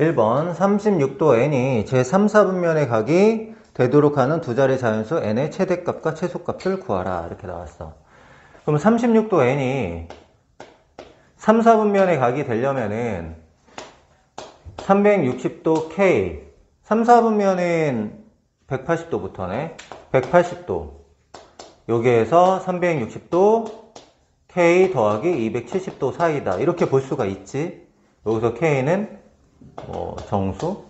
1번 36도 n이 제3, 4분면의 각이 되도록 하는 두 자리 자연수 n의 최대값과 최소값을 구하라. 이렇게 나왔어. 그럼 36도 n이 3, 4분면의 각이 되려면은 360도 k 3, 4분면은 180도부터네. 180도 여기에서 360도 k 더하기 270도 사이다. 이렇게 볼 수가 있지. 여기서 k는 정수,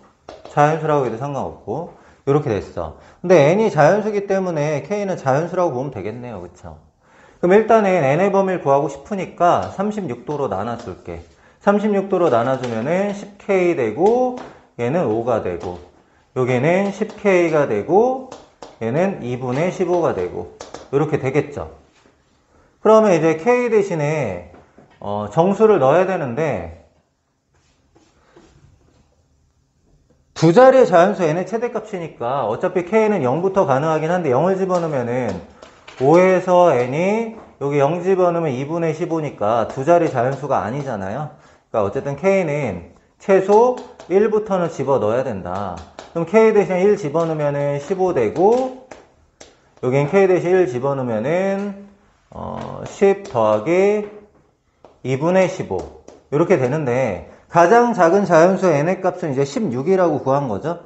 자연수라고 해도 상관없고 이렇게 됐어. 근데 n이 자연수기 때문에 k는 자연수라고 보면 되겠네요. 그쵸? 그럼 일단은 n의 범위를 구하고 싶으니까 36도로 나눠줄게. 36도로 나눠주면은 10k 되고 얘는 5가 되고 여기는 10k가 되고 얘는 2분의 15가 되고 이렇게 되겠죠. 그러면 이제 k 대신에 정수를 넣어야 되는데 두 자리의 자연수 n의 최대값이니까 어차피 k는 0부터 가능하긴 한데 0을 집어넣으면은 5에서 n이 여기 0 집어넣으면 2분의 15니까 두 자리 자연수가 아니잖아요. 그러니까 어쨌든 k는 최소 1부터는 집어넣어야 된다. 그럼 k 대신 1 집어넣으면은 15 되고 여긴 k 대신 1 집어넣으면은 10 더하기 2분의 15 이렇게 되는데 가장 작은 자연수 n의 값은 이제 16이라고 구한 거죠.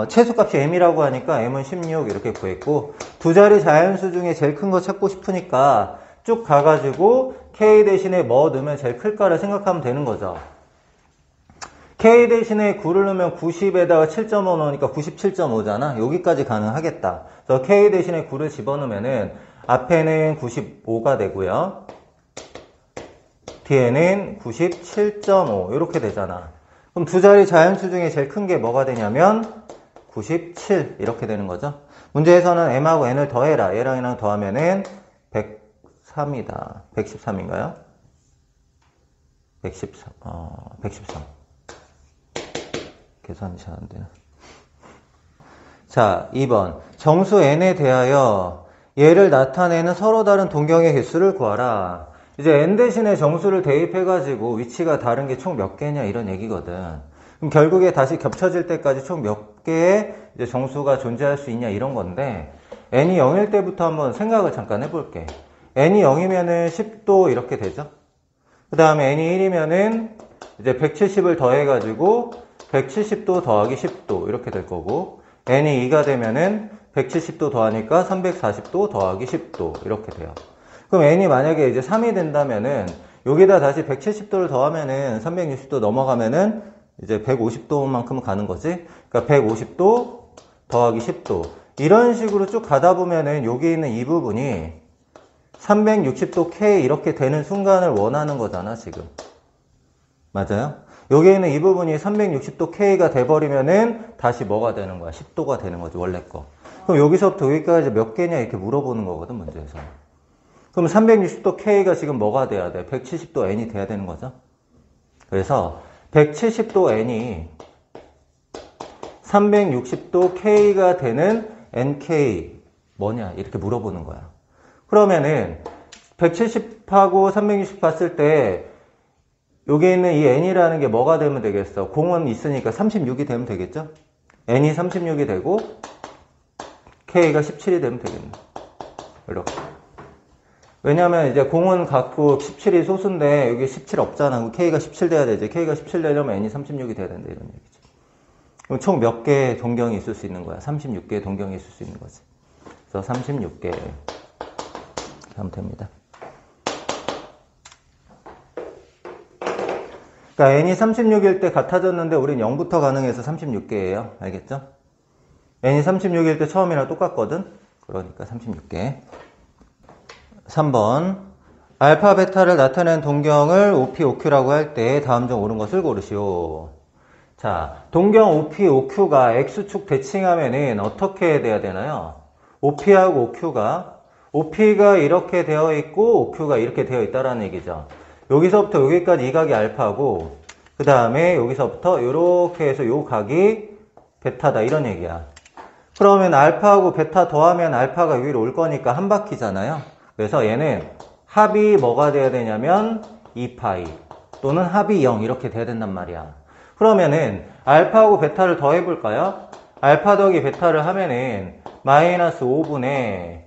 최소값이 m이라고 하니까 m은 16 이렇게 구했고 두 자리 자연수 중에 제일 큰 거 찾고 싶으니까 쭉 가가지고 k 대신에 뭐 넣으면 제일 클까를 생각하면 되는 거죠. k 대신에 9를 넣으면 90에다가 7.5 넣으니까 97.5잖아. 여기까지 가능하겠다. 그래서 k 대신에 9를 집어넣으면은 앞에는 95가 되고요. 뒤에는 97.5 이렇게 되잖아. 그럼 두 자리 자연수 중에 제일 큰 게 뭐가 되냐면 97 이렇게 되는 거죠. 문제에서는 m하고 n을 더해라. 얘랑 얘랑 더하면은 103이다. 113인가요? 113. 113. 계산이 잘 안 되나? 자, 2번. 정수 n에 대하여 얘를 나타내는 서로 다른 동경의 개수를 구하라. 이제 n 대신에 정수를 대입해가지고 위치가 다른 게 총 몇 개냐 이런 얘기거든. 그럼 결국에 다시 겹쳐질 때까지 총 몇 개의 이제 정수가 존재할 수 있냐 이런 건데 n이 0일 때부터 한번 생각을 잠깐 해볼게. n이 0이면은 10도 이렇게 되죠. 그 다음에 n이 1이면은 이제 170을 더해가지고 170도 더하기 10도 이렇게 될 거고 n이 2가 되면은 170도 더하니까 340도 더하기 10도 이렇게 돼요. 그럼 n이 만약에 이제 3이 된다면은 여기다 다시 170도를 더하면은 360도 넘어가면은 이제 150도만큼 가는 거지. 그러니까 150도 더하기 10도 이런 식으로 쭉 가다 보면은 여기 있는 이 부분이 360도 K 이렇게 되는 순간을 원하는 거잖아 지금. 맞아요? 여기 있는 이 부분이 360도 K가 돼버리면은 다시 뭐가 되는 거야? 10도가 되는 거지 원래 거. 그럼 여기서부터 여기까지 몇 개냐 이렇게 물어보는 거거든 문제에서. 그럼 360도 K가 지금 뭐가 돼야 돼? 170도 N이 돼야 되는 거죠. 그래서 170도 N이 360도 K가 되는 NK 뭐냐 이렇게 물어보는 거야. 그러면은 170하고 360 봤을 때 여기 있는 이 N이라는 게 뭐가 되면 되겠어? 공은 있으니까 36이 되면 되겠죠? N이 36이 되고 K가 17이 되면 되겠네. 이렇게. 왜냐면 이제 공은 갖고 17이 소수인데 여기 17 없잖아. K가 17 돼야 되지. K가 17 되려면 N이 36이 돼야 된다 이런 얘기죠. 그럼 총 몇 개의 동경이 있을 수 있는 거야? 36개의 동경이 있을 수 있는 거지. 그래서 36개 이렇게 하면 됩니다. 그러니까 n이 36일 때 같아졌는데 우린 0부터 가능해서 36개예요. 알겠죠? n이 36일 때 처음이랑 똑같거든. 그러니까 36개. 3번 알파, 베타를 나타낸 동경을 OP, OQ라고 할 때 다음 중 옳은 것을 고르시오. 자, 동경 OP, OQ가 X축 대칭하면은 어떻게 돼야 되나요? OP하고 OP가 이렇게 되어 있고 OQ가 이렇게 되어 있다라는 얘기죠. 여기서부터 여기까지 이 각이 알파고 그 다음에 여기서부터 이렇게 해서 이 각이 베타다 이런 얘기야. 그러면 알파하고 베타 더하면 알파가 여기로 올 거니까 한 바퀴잖아요. 그래서 얘는 합이 뭐가 돼야 되냐면 2파이 또는 합이 0 이렇게 돼야 된단 말이야. 그러면은 알파하고 베타를 더해볼까요? 알파 더하기 베타를 하면은 마이너스 5분의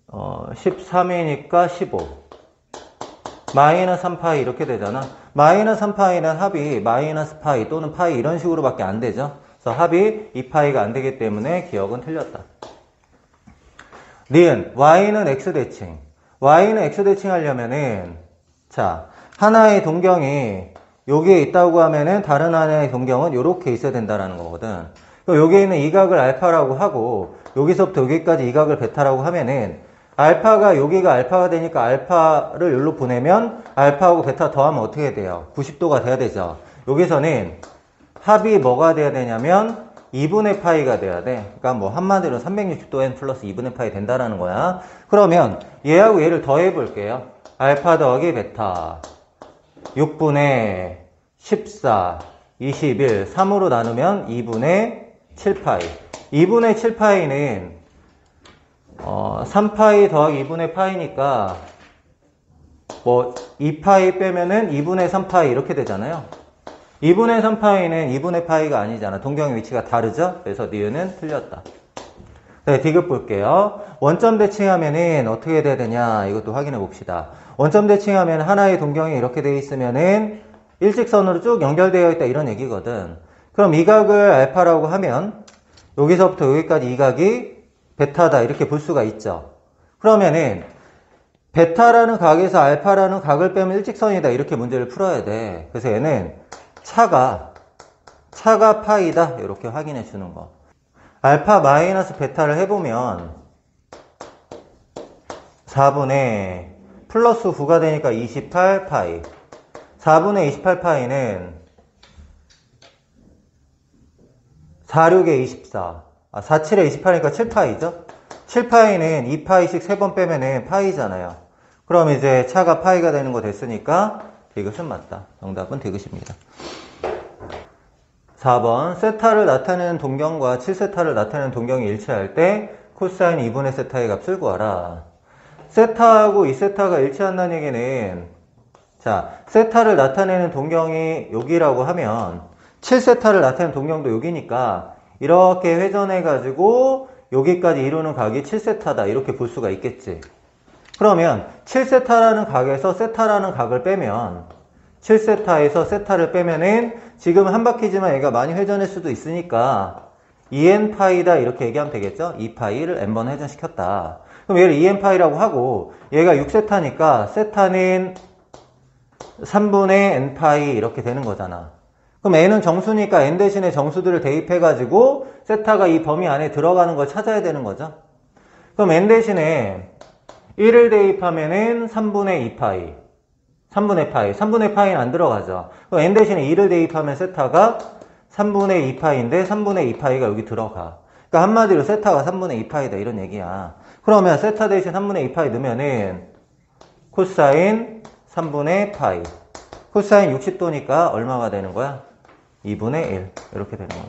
13이니까 15 마이너스 3파이 이렇게 되잖아. 마이너스 3파이는 합이 마이너스 파이 또는 파이 이런 식으로 밖에 안 되죠. 그래서 합이 2파이가 안 되기 때문에 기억은 틀렸다. 니은 y는 x 대칭. y는 x 대칭 하려면은 자 하나의 동경이 여기에 있다고 하면은 다른 하나의 동경은 이렇게 있어야 된다라는 거거든. 여기에 있는 이 각을 알파라고 하고 여기서부터 여기까지 이 각을 베타라고 하면은 알파가 여기가 알파가 되니까 알파를 여기로 보내면 알파하고 베타 더하면 어떻게 돼요? 90도가 돼야 되죠. 여기서는 합이 뭐가 돼야 되냐면 2분의 파이가 돼야 돼. 그러니까 뭐 한마디로 360도 n 플러스 2분의 파이 된다라는 거야. 그러면 얘하고 얘를 더해 볼게요. 알파 더하기 베타 6분의 14 21 3으로 나누면 2분의 7파이 2분의 7파이는 3파이 더하기 2분의 파이니까 뭐 2파이 빼면은 2분의 3파이 이렇게 되잖아요. 2분의 3파이는 2분의 파이가 아니잖아. 동경의 위치가 다르죠? 그래서 니은은 틀렸다. 네, 디귿 볼게요. 원점 대칭하면은 어떻게 돼야 되냐? 이것도 확인해 봅시다. 원점 대칭하면 하나의 동경이 이렇게 되어 있으면은 일직선으로 쭉 연결되어 있다 이런 얘기거든. 그럼 이 각을 알파라고 하면 여기서부터 여기까지 이 각이 베타다 이렇게 볼 수가 있죠. 그러면은 베타라는 각에서 알파라는 각을 빼면 일직선이다 이렇게 문제를 풀어야 돼. 그래서 얘는 차가 파이다 이렇게 확인해 주는 거. 알파 마이너스 베타를 해보면 4분의 플러스 9가 되니까 28파이 4분의 28파이는 46에 24 47에 28이니까 7파이죠? 7파이는 2파이씩 3번 빼면은 파이잖아요. 그럼 이제 차가 파이가 되는 거 됐으니까 디귿은 맞다. 정답은 디귿입니다. 4번 세타를 나타내는 동경과 7세타를 나타내는 동경이 일치할 때 코사인 2분의 세타의 값을 구하라. 세타하고 2세타가 일치한다는 얘기는 자 세타를 나타내는 동경이 여기라고 하면 7세타를 나타내는 동경도 여기니까 이렇게 회전해 가지고 여기까지 이루는 각이 7세타다 이렇게 볼 수가 있겠지. 그러면 7세타라는 각에서 세타라는 각을 빼면 7세타에서 세타를 빼면은 지금 한 바퀴지만 얘가 많이 회전할 수도 있으니까 2n파이다 이렇게 얘기하면 되겠죠? 2파이를 n번 회전시켰다. 그럼 얘를 2n파이라고 하고 얘가 6세타니까 세타는 3분의 n파이 이렇게 되는 거잖아. 그럼 n은 정수니까 n 대신에 정수들을 대입해가지고 세타가 이 범위 안에 들어가는 걸 찾아야 되는 거죠. 그럼 n 대신에 1을 대입하면은 3분의 2파이 3분의 파이는 안 들어가죠. 그럼 n 대신에 2를 대입하면 세타가 3분의 2파이인데 3분의 2파이가 여기 들어가. 그러니까 한마디로 세타가 3분의 2파이다 이런 얘기야. 그러면 세타 대신 3분의 2파이 넣으면은 코사인 3분의 파이 코사인 60도니까 얼마가 되는 거야? 2분의 1 이렇게 되는 거야.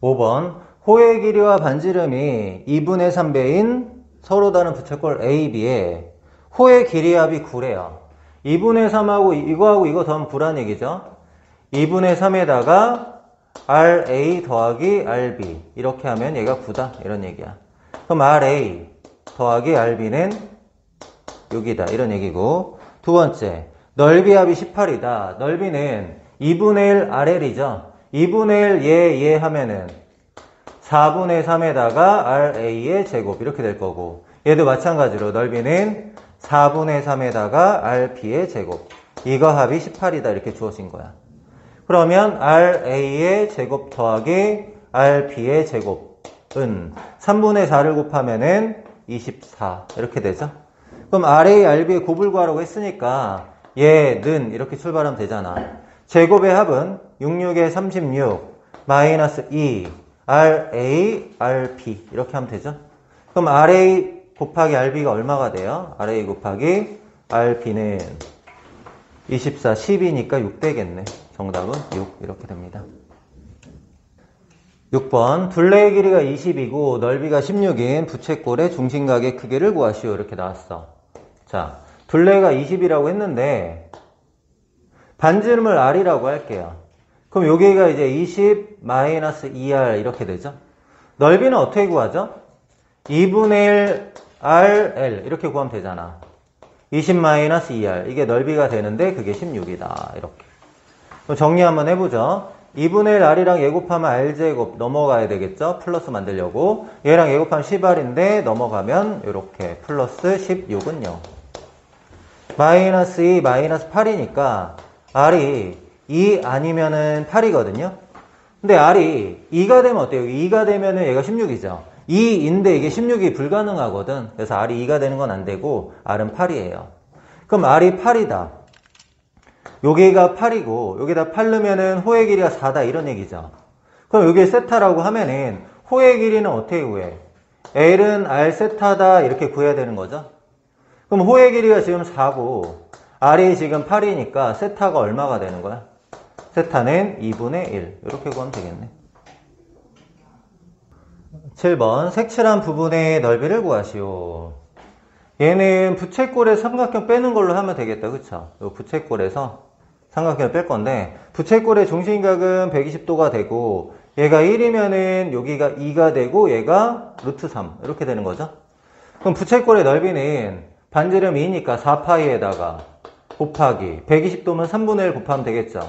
5번 호의 길이와 반지름이 2분의 3배인 서로 다른 부채꼴 A, B에 호의 길이 합이 9래요. 2분의 3하고 이거하고 이거 더하면 9란 얘기죠. 2분의 3에다가 RA 더하기 RB 이렇게 하면 얘가 9다 이런 얘기야. 그럼 RA 더하기 RB는 여기다 이런 얘기고, 두 번째 넓이 합이 18이다. 넓이는 2분의 1 RL이죠. 2분의 1 얘 하면은 4분의 3에다가 RA의 제곱 이렇게 될 거고, 얘도 마찬가지로 넓이는 4분의 3에다가 RB의 제곱, 이거 합이 18이다 이렇게 주어진 거야. 그러면 RA의 제곱 더하기 RB의 제곱은 3분의 4를 곱하면은 24 이렇게 되죠. 그럼 RA, RB의 곱을 구하라고 했으니까 얘는 이렇게 출발하면 되잖아. 제곱의 합은 66에 36 마이너스 2 RA, RB 이렇게 하면 되죠. 그럼 RA 곱하기 RB가 얼마가 돼요? RA 곱하기 RB는 24, 10이니까 6 되겠네. 정답은 6 이렇게 됩니다. 6번 둘레의 길이가 20이고 넓이가 16인 부채꼴의 중심각의 크기를 구하시오 이렇게 나왔어. 자, 둘레가 20이라고 했는데 반지름을 R이라고 할게요. 그럼 여기가 이제 20 마이너스 2R 이렇게 되죠. 넓이는 어떻게 구하죠? 2분의 1 RL 이렇게 구하면 되잖아. 20 마이너스 2R 이게 넓이가 되는데 그게 16이다. 이렇게. 그럼 정리 한번 해보죠. 2분의 1 R이랑 예곱하면 R제곱 넘어가야 되겠죠? 플러스 만들려고. 얘랑 예곱하면 10R인데 넘어가면 이렇게 플러스 16은 0. 마이너스 2 마이너스 8이니까 R이 2 아니면은 8이거든요. 근데 R이 2가 되면 어때요? 2가 되면은 얘가 16이죠. 2인데 이게 16이 불가능하거든. 그래서 R이 2가 되는 건 안 되고 R은 8이에요. 그럼 R이 8이다. 여기가 8이고 여기다 8 넣으면은 호의 길이가 4다 이런 얘기죠. 그럼 여기 세타라고 하면은 호의 길이는 어떻게 구해? L은 R 세타다 이렇게 구해야 되는 거죠. 그럼 호의 길이가 지금 4고 R이 지금 8이니까 세타가 얼마가 되는 거야? 세타는 2분의 1 이렇게 구하면 되겠네. 7번 색칠한 부분의 넓이를 구하시오. 얘는 부채꼴의 삼각형 빼는 걸로 하면 되겠다. 그쵸? 요 부채꼴에서 삼각형을 뺄 건데 부채꼴의 중심각은 120도가 되고 얘가 1이면은 여기가 2가 되고 얘가 루트 3 이렇게 되는 거죠. 그럼 부채꼴의 넓이는 반지름 2니까 4파이에다가 곱하기 120도면 3분의 1 곱하면 되겠죠.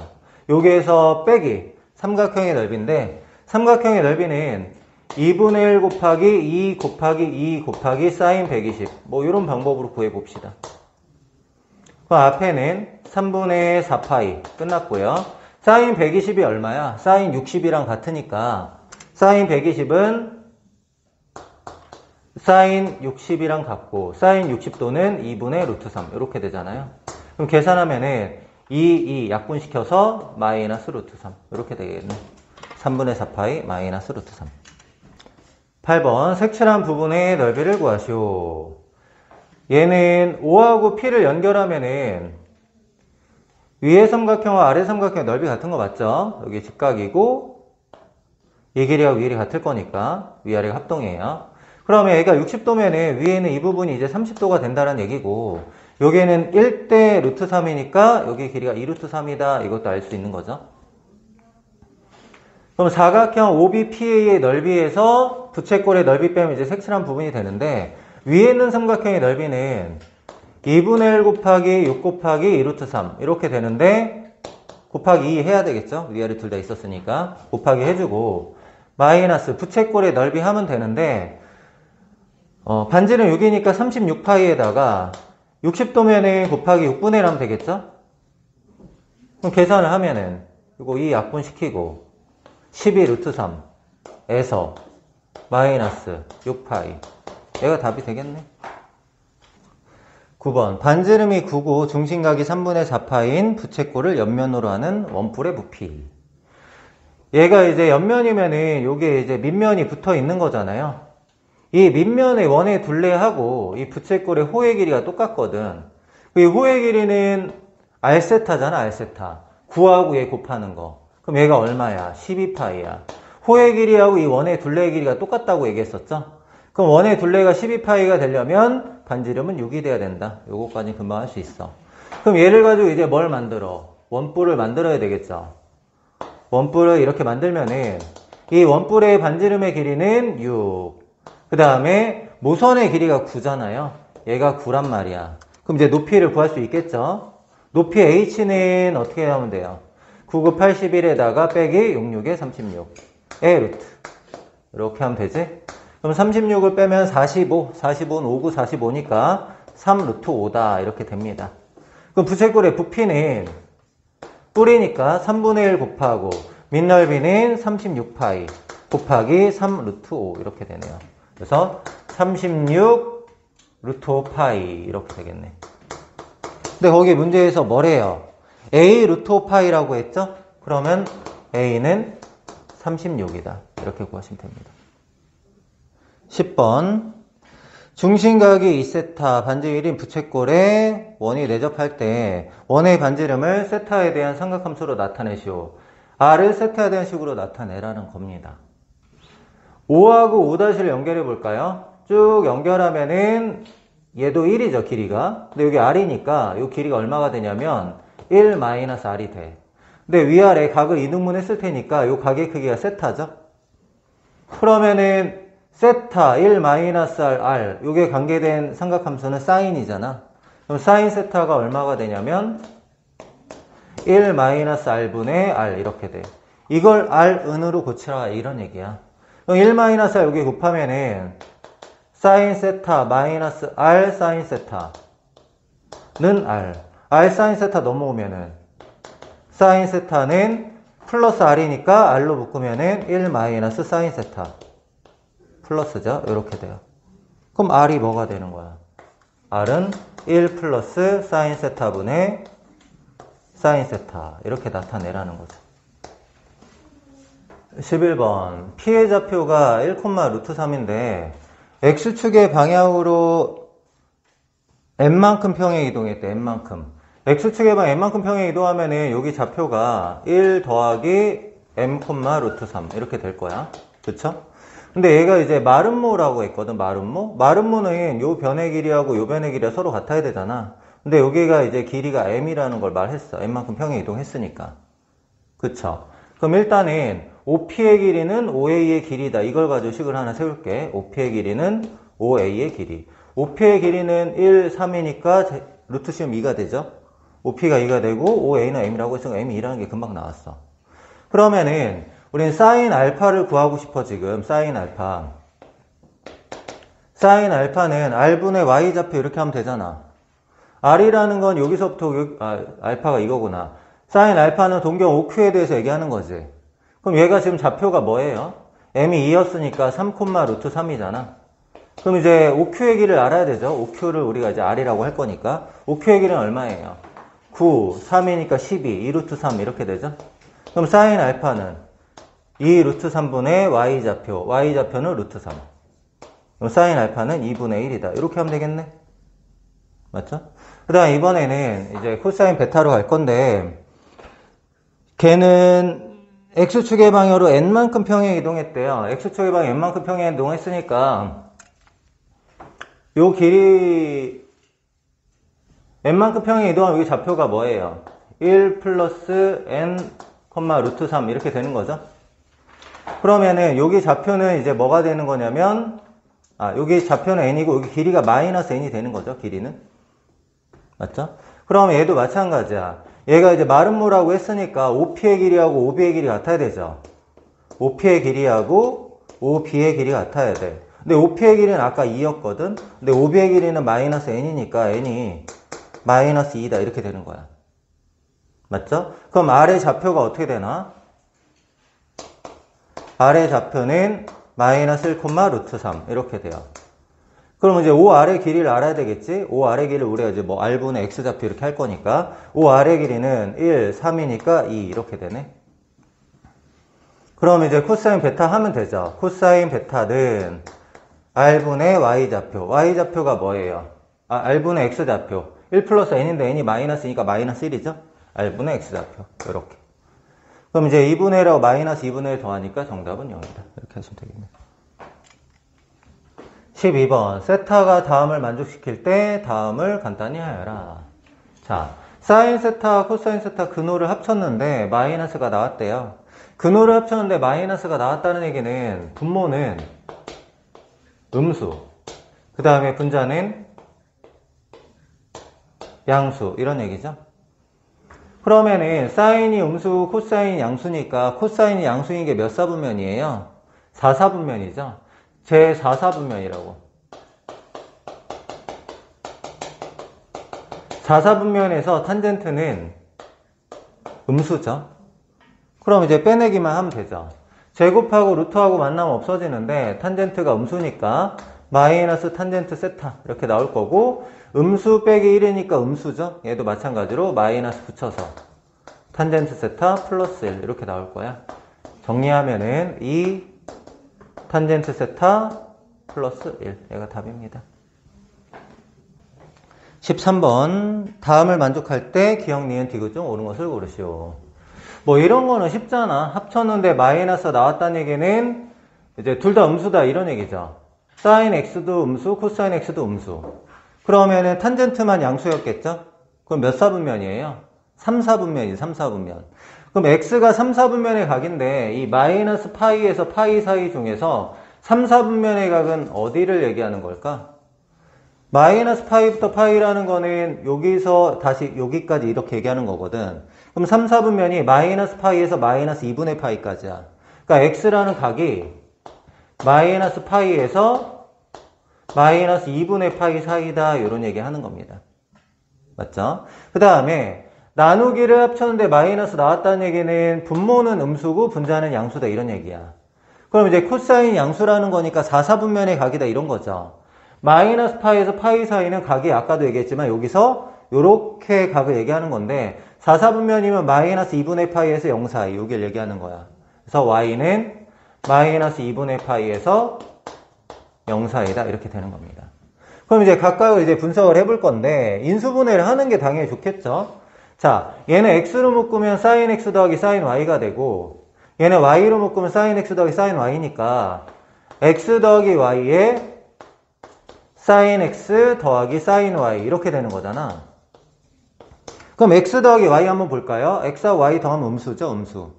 여기에서 빼기 삼각형의 넓이인데 삼각형의 넓이는 2분의 1 곱하기 2 곱하기 2 곱하기 사인 120 뭐 이런 방법으로 구해봅시다. 그 앞에는 3분의 4파이 끝났고요. 사인 120이 얼마야? 사인 60이랑 같으니까 사인 120은 사인 60이랑 같고 사인 60도는 2분의 루트 3 이렇게 되잖아요. 그럼 계산하면은 2 약분시켜서 마이너스 루트 3 이렇게 되겠네. 3분의 4파이 마이너스 루트 3. 8번 색칠한 부분의 넓이를 구하시오. 얘는 O하고 P를 연결하면은 위의 삼각형과 아래 삼각형 넓이 같은 거 맞죠? 여기 직각이고 이 길이와 위 길이 같을 거니까 위아래가 합동이에요. 그러면 얘가 60도면은 위에는 이 부분이 이제 30도가 된다는 얘기고 여기에는 1대 루트 3이니까 여기 길이가 2루트 3이다 이것도 알 수 있는 거죠. 그럼 사각형 OBPA의 넓이에서 부채꼴의 넓이 빼면 이제 색칠한 부분이 되는데 위에 있는 삼각형의 넓이는 2분의 1 곱하기 6 곱하기 2루트 3 이렇게 되는데 곱하기 2 해야 되겠죠. 위아래 둘 다 있었으니까 곱하기 해주고 마이너스 부채꼴의 넓이 하면 되는데 반지름 6이니까 36파이에다가 60도면은 곱하기 6분의 1 하면 되겠죠. 그럼 계산을 하면은 이거 2 약분시키고 12 루트 3에서 마이너스 6파이 얘가 답이 되겠네. 9번 반지름이 9고 중심각이 3분의 4파인 부채꼴을 옆면으로 하는 원뿔의 부피. 얘가 이제 옆면이면은 요게 이제 밑면이 붙어 있는 거잖아요. 이 밑면의 원의 둘레하고 이 부채꼴의 호의 길이가 똑같거든. 이 호의 길이는 R세타잖아. R세타 9하고 얘 곱하는 거. 그럼 얘가 얼마야? 12파이야. 호의 길이하고 이 원의 둘레의 길이가 똑같다고 얘기했었죠? 그럼 원의 둘레가 12파이가 되려면 반지름은 6이 돼야 된다. 요거까지 금방 할 수 있어. 그럼 얘를 가지고 이제 뭘 만들어? 원뿔을 만들어야 되겠죠. 원뿔을 이렇게 만들면은 이 원뿔의 반지름의 길이는 6. 그 다음에 모선의 길이가 9잖아요. 얘가 9란 말이야. 그럼 이제 높이를 구할 수 있겠죠. 높이 h는 어떻게 하면 돼요? 9, 9, 81에다가 빼기 6, 6에 36의 루트 이렇게 하면 되지. 그럼 36을 빼면 45, 45는 5, 9, 45니까 3 루트 5다 이렇게 됩니다. 그럼 부채꼴의 부피는 뿔이니까 3분의 1 곱하고 밑넓이는 36파이 곱하기 3 루트 5 이렇게 되네요. 그래서 36 루트 5파이 이렇게 되겠네. 근데 거기 문제에서 뭐래요? A 루트 5파이라고 했죠? 그러면 A는 36이다. 이렇게 구하시면 됩니다. 10번 중심각이 2세타 반지 1인 부채꼴에 원이 내접할 때 원의 반지름을 세타에 대한 삼각함수로 나타내시오. R을 세타에 대한 식으로 나타내라는 겁니다. 5하고 5'를 연결해 볼까요? 쭉 연결하면은 얘도 1이죠 길이가. 근데 여기 R이니까 이 길이가 얼마가 되냐면 1 마이너스 R이 돼. 근데 위아래 각을 이등분했을 테니까 요 각의 크기가 세타죠. 그러면은 세타 1 마이너스 R 요게 관계된 삼각함수는 사인이잖아. 그럼 사인 세타가 얼마가 되냐면 1 마이너스 R분의 R 이렇게 돼. 이걸 R은으로 고치라 이런 얘기야. 그럼 1 마이너스 R 여기 곱하면은 사인 세타 마이너스 R 사인 세타는 R 사인 세타 넘어오면은 사인 세타는 플러스 R이니까 R로 묶으면은 1 마이너스 사인 세타 플러스죠. 이렇게 돼요. 그럼 R이 뭐가 되는 거야? R은 1 플러스 사인 세타분의 사인 세타 이렇게 나타내라는 거죠. 11번 P의 좌표가 1,√3인데 X축의 방향으로 n만큼 평행 이동했대. n만큼. X축의 방향 n만큼 평행 이동하면은 여기 좌표가 1 더하기 m,√3 이렇게 될 거야. 그쵸? 근데 얘가 이제 마름모라고 했거든. 마름모. 마름모는 요 변의 길이하고 요 변의 길이가 서로 같아야 되잖아. 근데 여기가 이제 길이가 m이라는 걸 말했어. m만큼 평행 이동했으니까. 그쵸? 그럼 일단은 OP의 길이는 OA의 길이다. 이걸 가지고 식을 하나 세울게. OP의 길이는 OA의 길이. OP의 길이는 1, 3이니까 루트 씌우면 2가 되죠. OP가 2가 되고 OA는 m이라고 했으니까 m이 2라는 게 금방 나왔어. 그러면은 우린 사인 알파를 구하고 싶어 지금. 사인 알파. 사인 알파는 R분의 Y좌표 이렇게 하면 되잖아. R이라는 건 여기서부터 알파가 이거구나. 사인 알파는 동경 OQ에 대해서 얘기하는 거지. 그럼 얘가 지금 좌표가 뭐예요? m이 2였으니까 3,√3이잖아. 그럼 이제 OQ의 길을 알아야 되죠. OQ를 우리가 이제 R이라고 할 거니까. OQ의 길은 얼마예요? 9, 3이니까 12, 2√3 이렇게 되죠. 그럼 사인 알파는 2√3분의 Y좌표. Y좌표는 √3. 그럼 사인 알파는 2분의 1이다. 이렇게 하면 되겠네. 맞죠? 그 다음 이번에는 이제 코사인 베타로 갈 건데, 걔는 X축의 방향으로 n만큼 평행 이동했대요. X축의 방향 n만큼 평행 이동했으니까 요 길이 n만큼 평행 이동하면 여기 좌표가 뭐예요? 1 플러스 n, √3 이렇게 되는 거죠. 그러면은 여기 좌표는 이제 뭐가 되는 거냐면 여기 좌표는 n이고 여기 길이가 마이너스 n이 되는 거죠. 길이는. 맞죠? 그럼 얘도 마찬가지야. 얘가 이제 마름모라고 했으니까 OP의 길이하고 OB의 길이 같아야 되죠. OP의 길이하고 OB의 길이 같아야 돼. 근데 OP의 길이는 아까 2였거든. 근데 OB의 길이는 마이너스 n이니까 n이 마이너스 2다 이렇게 되는 거야. 맞죠? 그럼 R의 좌표가 어떻게 되나? R의 좌표는 마이너스 1,√3 이렇게 돼요. 그럼 이제 OR의 길이를 알아야 되겠지? OR의 길이를 우리가 이제 뭐 R분의 X좌표 이렇게 할 거니까 OR의 길이는 1, 3이니까 2 이렇게 되네. 그럼 이제 코사인 베타 하면 되죠. 코사인 베타는 R분의 Y좌표. Y좌표가 뭐예요? R분의 X좌표. 1 플러스 n인데 n이 마이너스니까 마이너스 1이죠? R분의 X좌표. 이렇게. 그럼 이제 2분의 1하고 마이너스 2분의 1 더하니까 정답은 0이다. 이렇게 하시면 되겠네. 12번. 세타가 다음을 만족시킬 때 다음을 간단히 하여라. 자, 사인 세타, 코사인 세타 근호를 합쳤는데 마이너스가 나왔대요. 근호를 합쳤는데 마이너스가 나왔다는 얘기는 분모는 음수, 그 다음에 분자는 양수 이런 얘기죠. 그러면은 사인이 음수, 코사인이 양수니까 코사인이 양수인 게 몇 사분면이에요? 4사분면이죠. 제 4사분면이라고. 4사분면에서 탄젠트는 음수죠. 그럼 이제 빼내기만 하면 되죠. 제곱하고 루트하고 만나면 없어지는데 탄젠트가 음수니까 마이너스 탄젠트 세타 이렇게 나올 거고 음수 빼기 1이니까 음수죠. 얘도 마찬가지로 마이너스 붙여서 탄젠트 세타 플러스 1 이렇게 나올 거야. 정리하면은 2 탄젠트 세타 플러스 1 얘가 답입니다. 13번 다음을 만족할 때 기억, 니은, 디귿 중 옳은 것을 고르시오. 뭐 이런 거는 쉽잖아. 합쳤는데 마이너스 나왔다는 얘기는 이제 둘 다 음수다 이런 얘기죠. 사인 x도 음수, 코사인 x도 음수. 그러면은 탄젠트만 양수였겠죠? 그럼 몇 사분면이에요? 3, 4분면이지, 3, 4분면. 그럼 x가 3, 4분면의 각인데 이 마이너스 파이에서 파이 사이 중에서 3, 4분면의 각은 어디를 얘기하는 걸까? 마이너스 파이부터 파이라는 거는 여기서 다시 여기까지 이렇게 얘기하는 거거든. 그럼 3, 4분면이 마이너스 파이에서 마이너스 2분의 파이까지야. 그러니까 x라는 각이 마이너스 파이에서 마이너스 2분의 파이 사이다. 이런 얘기 하는 겁니다. 맞죠? 그 다음에 나누기를 합쳤는데 마이너스 나왔다는 얘기는 분모는 음수고 분자는 양수다. 이런 얘기야. 그럼 이제 코사인 양수라는 거니까 4, 4분면의 각이다. 이런 거죠. 마이너스 파이에서 파이 사이는 각이 아까도 얘기했지만 여기서 요렇게 각을 얘기하는 건데 4, 4분면이면 마이너스 2분의 파이에서 0 사이 여기를 얘기하는 거야. 그래서 y는 마이너스 2분의 파이에서 0 사이다. 이렇게 되는 겁니다. 그럼 이제 각각을 이제 분석을 해볼 건데 인수분해를 하는 게 당연히 좋겠죠. 자, 얘는 x로 묶으면 sin x 더하기 sin y가 되고 얘는 y로 묶으면 sin x 더하기 sin y니까 x 더하기 y에 sin x 더하기 sin y 이렇게 되는 거잖아. 그럼 x 더하기 y 한번 볼까요? x하고 y 더하면 음수죠, 음수.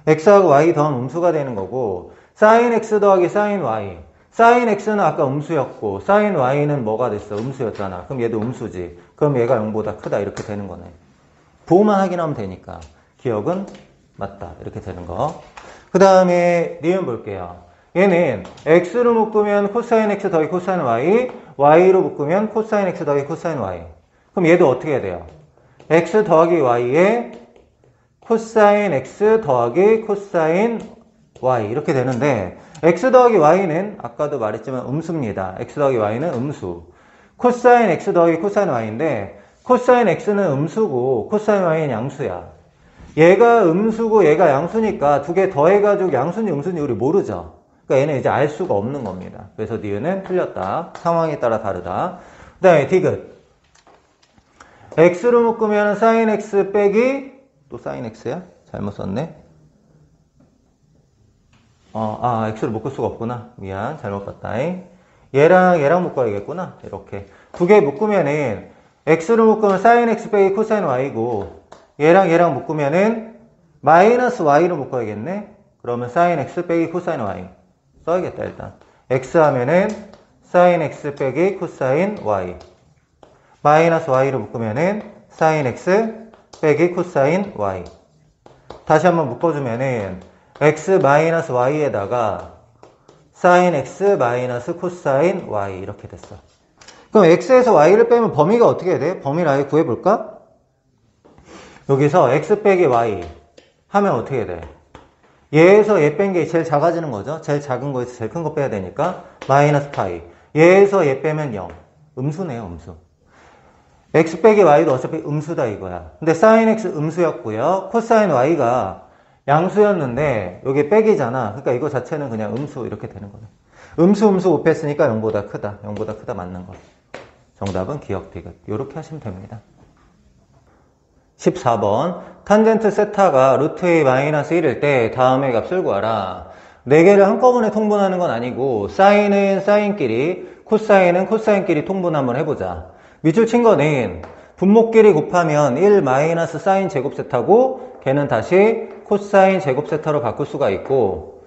x하고 y 더하면 음수가 되는 거고 sin x 더하기 sin y. sin x는 아까 음수였고 sin y는 뭐가 됐어? 음수였잖아. 그럼 얘도 음수지. 그럼 얘가 0보다 크다. 이렇게 되는 거네. 부호만 확인하면 되니까 기억은 맞다. 이렇게 되는 거. 그 다음에 니은 볼게요. 얘는 x로 묶으면 코사인 x 더하기 코사인 y, y로 묶으면 코사인 x 더하기 코사인 y. 그럼 얘도 어떻게 해야 돼요? x 더하기 y에 코사인 x 더하기 코사인 y 이렇게 되는데 x 더하기 y는 아까도 말했지만 음수입니다. x 더하기 y는 음수. 코사인 x 더하기 코사인 y인데 코사인 x는 음수고 코사인 y는 양수야. 얘가 음수고 얘가 양수니까 두 개 더해가지고 양수인지 음수인지 우리 모르죠. 그러니까 얘는 이제 알 수가 없는 겁니다. 그래서 니은은 틀렸다. 상황에 따라 다르다. 그 다음에 디귿. x로 묶으면 sin x 빼기 또 sin x야? 잘못 썼네. x로 묶을 수가 없구나. 미안. 잘못 봤다. 얘랑 묶어야겠구나. 이렇게. 두 개 묶으면은 x로 묶으면 sin x 빼기 코사인 y고 얘랑 묶으면은 마이너스 y로 묶어야겠네. 그러면 sin x 빼기 코사인 y. 써야겠다, 일단. x 하면은 sin x 빼기 코사인 y. 마이너스 y로 묶으면은 sin x 빼기 코사인 y. 다시 한번 묶어주면은 x 마이너스 y에다가 sin x 마이너스 코사인 y 이렇게 됐어. 그럼 x에서 y를 빼면 범위가 어떻게 돼? 범위를 아예 구해볼까? 여기서 x 빼기 y 하면 어떻게 돼? 얘에서 얘 뺀 게 제일 작아지는 거죠. 제일 작은 거에서 제일 큰 거 빼야 되니까 마이너스 파이. 얘에서 얘 빼면 0. 음수네요, 음수. x 빼기 y도 어차피 음수다 이거야. 근데 sin x 음수였고요. 코사인 y가 양수였는데 여기 빼기잖아. 그러니까 이거 자체는 그냥 음수 이렇게 되는 거네. 음수 곱했으니까 0보다 크다. 0보다 크다 맞는 거. 정답은 기억 디귿. 이렇게 하시면 됩니다. 14번 탄젠트 세타가 루트 a 마이너스 1일 때 다음의 값을 구하라. 4개를 한꺼번에 통분하는 건 아니고 사인은 사인끼리 코사인은 코사인끼리 통분 한번 해보자. 밑줄 친 거는 분모끼리 곱하면 1 마이너스 사인 제곱 세타고 걔는 다시 코사인 제곱 세타로 바꿀 수가 있고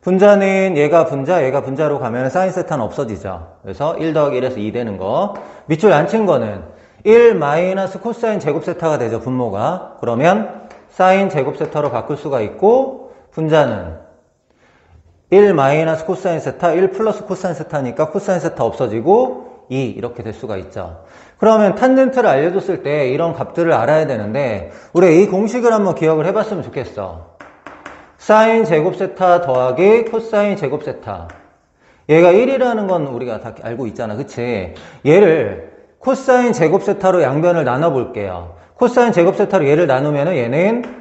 분자는 얘가 분자로 가면 사인 세타는 없어지죠. 그래서 1 더하기 1에서 2 되는 거. 밑줄 안 친 거는 1 마이너스 코사인 제곱 세타가 되죠, 분모가. 그러면 사인 제곱 세타로 바꿀 수가 있고 분자는 1 마이너스 코사인 세타, 1 플러스 코사인 세타니까 코사인 세타 없어지고 2 이렇게 될 수가 있죠. 그러면 탄젠트를 알려줬을 때 이런 값들을 알아야 되는데 우리 이 공식을 한번 기억을 해봤으면 좋겠어. 사인 제곱 세타 더하기 코사인 제곱 세타. 얘가 1이라는 건 우리가 다 알고 있잖아, 그치? 얘를 코사인 제곱 세타로 양변을 나눠볼게요. 코사인 제곱 세타로 얘를 나누면 얘는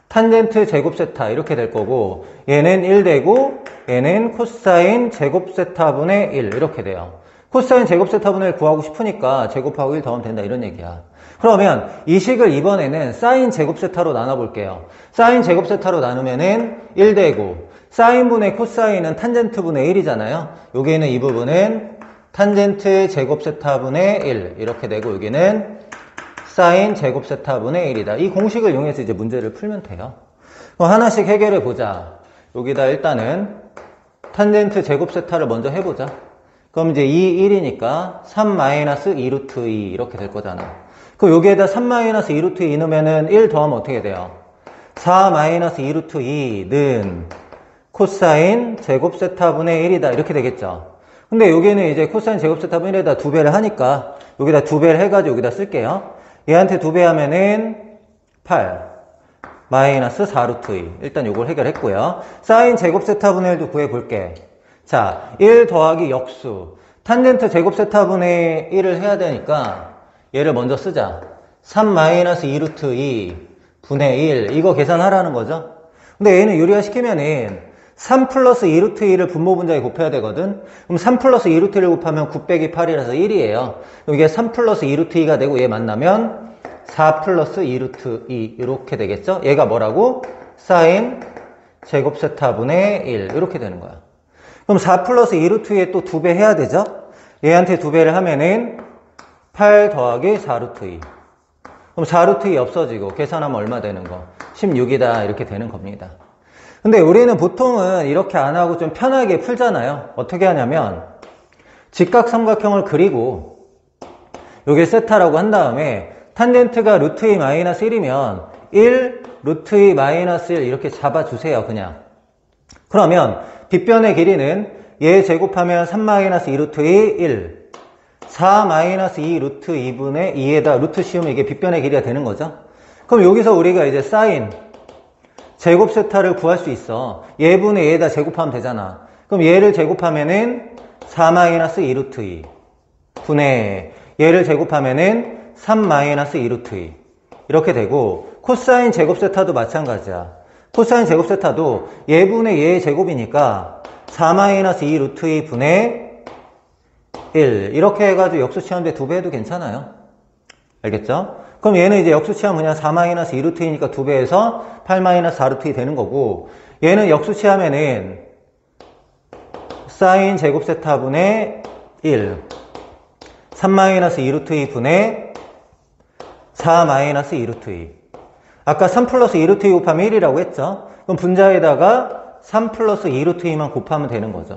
탄젠트 제곱 세타 이렇게 될 거고 얘는 1 되고 얘는 코사인 제곱 세타분의 1 이렇게 돼요. 코사인 제곱 세타분의 1 구하고 싶으니까 제곱하고 1 더하면 된다 이런 얘기야. 그러면 이 식을 이번에는 사인 제곱 세타로 나눠볼게요. 사인 제곱 세타로 나누면은 1 되고 사인분의 코사인은 탄젠트분의 1이잖아요. 여기는 이 부분은 탄젠트 제곱 세타분의 1 이렇게 되고 여기는 사인 제곱 세타분의 1이다. 이 공식을 이용해서 이제 문제를 풀면 돼요. 그럼 하나씩 해결해 보자. 여기다 일단은 탄젠트 제곱 세타를 먼저 해보자. 그럼 이제 2, 1이니까 3-2 루트 2 이렇게 될 거잖아. 그럼 여기에다 3-2 루트 2 넣으면은 1 더하면 어떻게 돼요? 4-2 루트 2는 코사인 제곱 세타분의 1이다. 이렇게 되겠죠. 근데 여기는 이제 코사인 제곱 세타분의 1에다 2배를 하니까 여기다 2배를 해가지고 여기다 쓸게요. 얘한테 2배 하면은 8 마이너스 4 루트 2. 일단 요걸 해결했고요. 사인 제곱 세타분의 1도 구해볼게. 자, 1 더하기 역수. 탄젠트 제곱 세타분의 1을 해야 되니까 얘를 먼저 쓰자. 3-2 루트 2 분의 1. 이거 계산하라는 거죠. 근데 얘는 유리화시키면은 3 플러스 2 루트 2를 분모 분자에 곱해야 되거든. 그럼 3 플러스 2 루트 1을 곱하면 9 빼기 8이라서 1이에요. 이게 3 플러스 2 루트 2가 되고 얘 만나면 4 플러스 2 루트 2 이렇게 되겠죠. 얘가 뭐라고? 사인 제곱 세타분의 1 이렇게 되는 거야. 그럼 4 플러스 2 루트 2에 또 2배 해야 되죠. 얘한테 2배를 하면은 8 더하기 4 루트 2. 그럼 4 루트 2 없어지고 계산하면 얼마 되는 거? 16이다 이렇게 되는 겁니다. 근데 우리는 보통은 이렇게 안 하고 좀 편하게 풀잖아요. 어떻게 하냐면 직각삼각형을 그리고 요게 세타라고 한 다음에 탄젠트가 루트 2 마이너스 1이면 1 루트 2 마이너스 1 이렇게 잡아주세요. 그냥. 그러면 빗변의 길이는 얘 제곱하면 3 마이너스 2 루트 2 1 4 마이너스 2 루트 2분의 2에다 루트 씌우면 이게 빗변의 길이가 되는 거죠. 그럼 여기서 우리가 이제 사인 제곱 세타를 구할 수 있어. 얘분의 얘에다 제곱하면 되잖아. 그럼 얘를 제곱하면은 4 마이너스 2 루트 2 분의 얘를 제곱하면은 3 마이너스 2 루트 2 이렇게 되고 코사인 제곱 세타도 마찬가지야. 코사인 제곱 세타도 얘분의 얘의 제곱이니까 4 마이너스 2 루트 2 분의 1 이렇게 해가지고 역수 취하는데 2배 해도 괜찮아요. 알겠죠? 그럼 얘는 이제 역수 취하면 그냥 4 마이너스 2 루트 2니까 2배에서 8 마이너스 4 루트 2 되는 거고 얘는 역수 취하면은 사인 제곱 세타분의 1 3 마이너스 2 루트 2 분의 4 마이너스 2 루트 2 아까 3 플러스 2 루트 2 곱하면 1이라고 했죠? 그럼 분자에다가 3 플러스 2 루트 2만 곱하면 되는 거죠.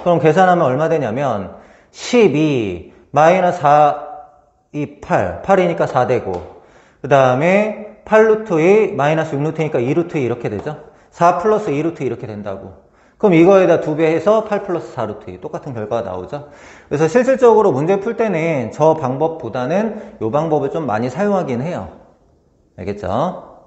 그럼 계산하면 얼마 되냐면 12 마이너스 4 이 8, 8이니까 4 되고 그 다음에 8 루트 2 마이너스 6 루트니까 2 루트 2 이렇게 되죠. 4 플러스 2 루트 2 이렇게 된다고. 그럼 이거에다 2배 해서 8 플러스 4 루트 2 똑같은 결과가 나오죠. 그래서 실질적으로 문제 풀 때는 저 방법보다는 이 방법을 좀 많이 사용하긴 해요. 알겠죠?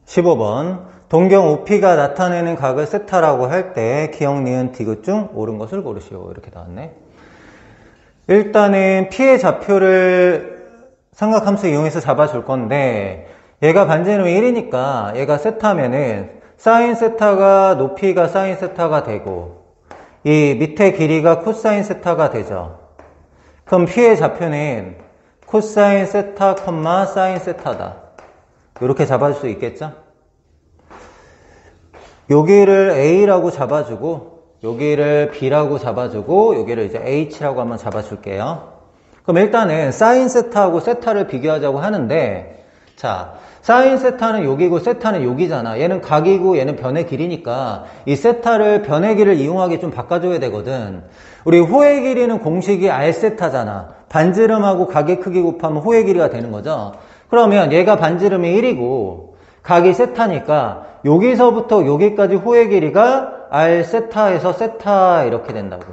15번 동경 OP가 나타내는 각을 세타라고 할 때 기억, 니은, 디귿 중 옳은 것을 고르시오. 이렇게 나왔네. 일단은 P의 좌표를 삼각함수 이용해서 잡아줄 건데 얘가 반지름이 1이니까 얘가 세타면은 사인 세타가 높이가 사인 세타가 되고 이 밑에 길이가 코사인 세타가 되죠. 그럼 P의 좌표는 코사인 세타, 사인 세타다. 이렇게 잡아줄 수 있겠죠? 여기를 A라고 잡아주고 여기를 B라고 잡아주고 여기를 이제 H라고 한번 잡아줄게요. 그럼 일단은 사인 세타하고 세타를 비교하자고 하는데 자, 사인 세타는 여기고 세타는 여기잖아. 얘는 각이고 얘는 변의 길이니까 이 세타를 변의 길이를 이용하게 좀 바꿔줘야 되거든. 우리 호의 길이는 공식이 R세타잖아. 반지름하고 각의 크기 곱하면 호의 길이가 되는 거죠. 그러면 얘가 반지름이 1이고 각이 세타니까 여기서부터 여기까지 호의 길이가 R 세타에서 세타 이렇게 된다고.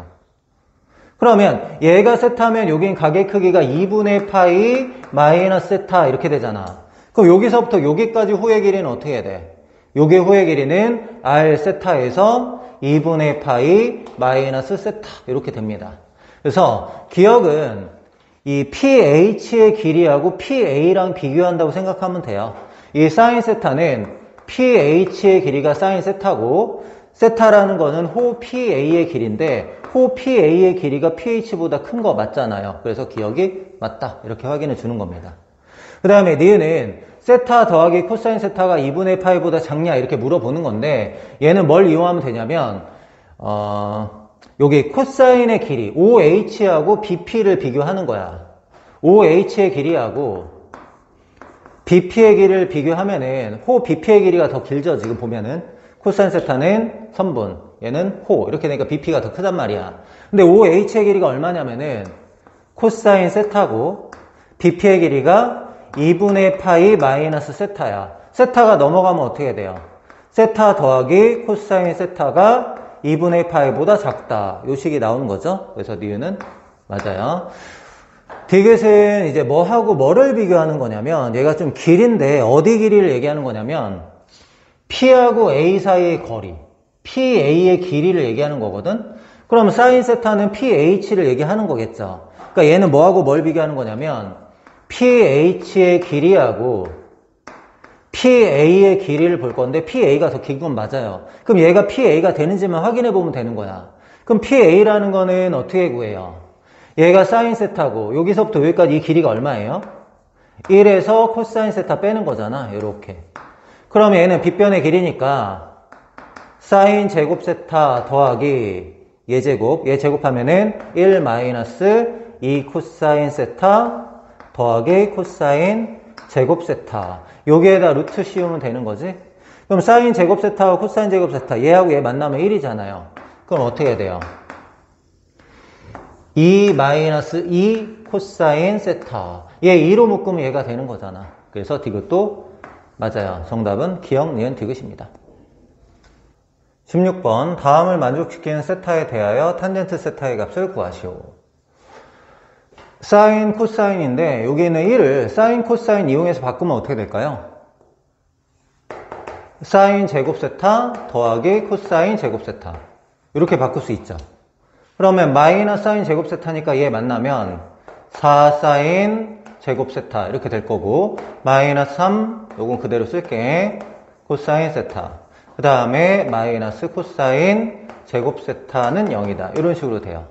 그러면 얘가 세타면 여긴 각의 크기가 2분의 파이 마이너스 세타 이렇게 되잖아. 그럼 여기서부터 여기까지 호의 길이는 어떻게 해야 돼? 여기 호의 길이는 R 세타에서 2분의 파이 마이너스 세타 이렇게 됩니다. 그래서 기억은 이 PH의 길이하고 PA랑 비교한다고 생각하면 돼요. 이 사인 세타는 PH의 길이가 사인 세타고 세타라는 거는 호 PA의 길이인데 호 PA의 길이가 PH보다 큰 거 맞잖아요. 그래서 기억이 맞다 이렇게 확인해 주는 겁니다. 그 다음에 니은은 세타 더하기 코사인 세타가 2분의 파이보다 작냐 이렇게 물어보는 건데 얘는 뭘 이용하면 되냐면 여기 코사인의 길이 OH하고 BP를 비교하는 거야. OH의 길이하고 BP의 길이를 비교하면은 호 BP의 길이가 더 길죠. 지금 보면은 코사인 세타는 선분, 얘는 호 이렇게 되니까 BP가 더 크단 말이야. 근데 OH의 길이가 얼마냐면은 코사인 세타고 BP의 길이가 2분의 파이 마이너스 세타야. 세타가 넘어가면 어떻게 돼요? 세타 더하기 코사인 세타가 2분의 파이보다 작다. 요 식이 나오는 거죠. 그래서 니은은 맞아요. 디귿은 이제 뭐하고 뭐를 비교하는 거냐면 얘가 좀 길인데 어디 길이를 얘기하는 거냐면 P하고 A 사이의 거리, PA의 길이를 얘기하는 거거든. 그럼 사인 세타는 PH를 얘기하는 거겠죠. 그러니까 얘는 뭐하고 뭘 비교하는 거냐면 PH의 길이하고 PA의 길이를 볼 건데 PA가 더 긴 건 맞아요. 그럼 얘가 PA가 되는지만 확인해 보면 되는 거야. 그럼 PA라는 거는 어떻게 구해요? 얘가 사인 세타고 여기서부터 여기까지 이 길이가 얼마예요? 1에서 코사인 세타 빼는 거잖아. 이렇게. 그러면 얘는 빗변의 길이니까 사인 제곱 세타 더하기 얘 제곱, 얘 제곱하면은 1 마이너스 2 코사인 세타 더하기 코사인 제곱 세타. 여기에다 루트 씌우면 되는 거지. 그럼 사인 제곱 세타와 코사인 제곱 세타 얘하고 얘 만나면 1이잖아요. 그럼 어떻게 돼요? 2 마이너스 2 코사인 세타. 얘 2로 묶으면 얘가 되는 거잖아. 그래서 디귿도 맞아요. 정답은 기역, 니은, 디귿입니다. 16번 다음을 만족시키는 세타에 대하여 탄젠트 세타의 값을 구하시오. 사인, 코사인인데 여기 있는 1을 사인, 코사인 이용해서 바꾸면 어떻게 될까요? 사인 제곱 세타 더하기 코사인 제곱 세타 이렇게 바꿀 수 있죠. 그러면 마이너스 사인 제곱 세타니까 얘 만나면 4 사인 제곱 세타 이렇게 될 거고 마이너스 3 요건 그대로 쓸게. 코사인 세타 그 다음에 마이너스 코사인 제곱 세타는 0이다. 이런 식으로 돼요.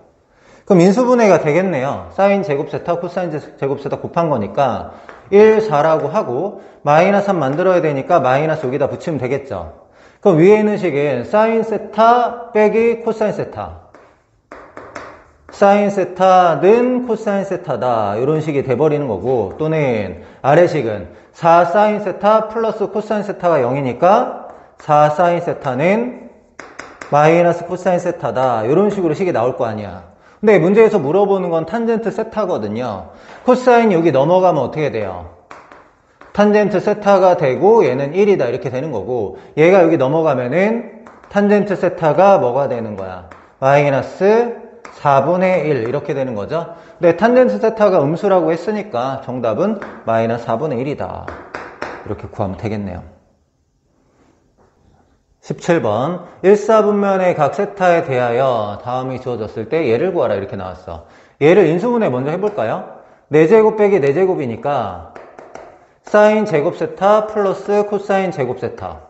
그럼 인수분해가 되겠네요. 사인 제곱 세타 코사인 제곱 세타 곱한 거니까 1, 4라고 하고 마이너스 3 만들어야 되니까 마이너스 여기다 붙이면 되겠죠. 그럼 위에 있는 식은 사인 세타 빼기 코사인 세타 사인 세타는 코사인 세타다. 이런 식이 돼버리는 거고 또는 아래 식은 4 사인 세타 플러스 코사인 세타가 0이니까 4 사인 세타는 마이너스 코사인 세타다. 이런 식으로 식이 나올 거 아니야. 근데 문제에서 물어보는 건 탄젠트 세타거든요. 코사인이 여기 넘어가면 어떻게 돼요? 탄젠트 세타가 되고 얘는 1이다 이렇게 되는 거고 얘가 여기 넘어가면은 탄젠트 세타가 뭐가 되는 거야? 마이너스 4분의 1 이렇게 되는 거죠. 근데 탄젠트 세타가 음수라고 했으니까 정답은 마이너스 4분의 1이다. 이렇게 구하면 되겠네요. 17번 1사분면의 각 세타에 대하여 다음이 주어졌을 때 얘를 구하라 이렇게 나왔어. 얘를 인수분해 먼저 해볼까요? 4제곱 빼기 4제곱이니까 사인 제곱 세타 플러스 코사인 제곱 세타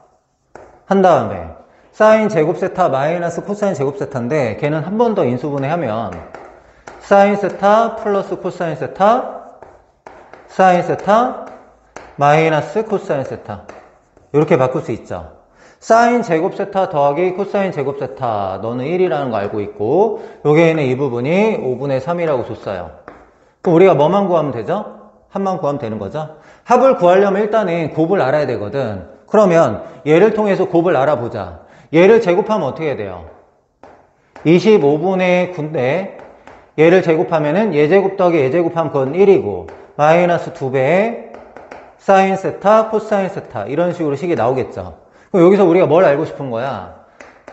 한 다음에 사인 제곱 세타 마이너스 코사인 제곱 세타인데 걔는 한 번 더 인수분해하면 사인 세타 플러스 코사인 세타 사인 세타 마이너스 코사인 세타 이렇게 바꿀 수 있죠. 사인 제곱 세타 더하기 코사인 제곱 세타 너는 1이라는 거 알고 있고 여기에 있는 이 부분이 5분의 3이라고 줬어요. 그럼 우리가 뭐만 구하면 되죠? 합만 구하면 되는 거죠. 합을 구하려면 일단은 곱을 알아야 되거든. 그러면 얘를 통해서 곱을 알아보자. 얘를 제곱하면 어떻게 해야 돼요? 25분의 9인데 얘를 제곱하면은 얘 제곱 더하기 얘 제곱하면 그건 1이고 마이너스 2배의 사인 세타 코사인 세타 이런 식으로 식이 나오겠죠. 그럼 여기서 우리가 뭘 알고 싶은 거야?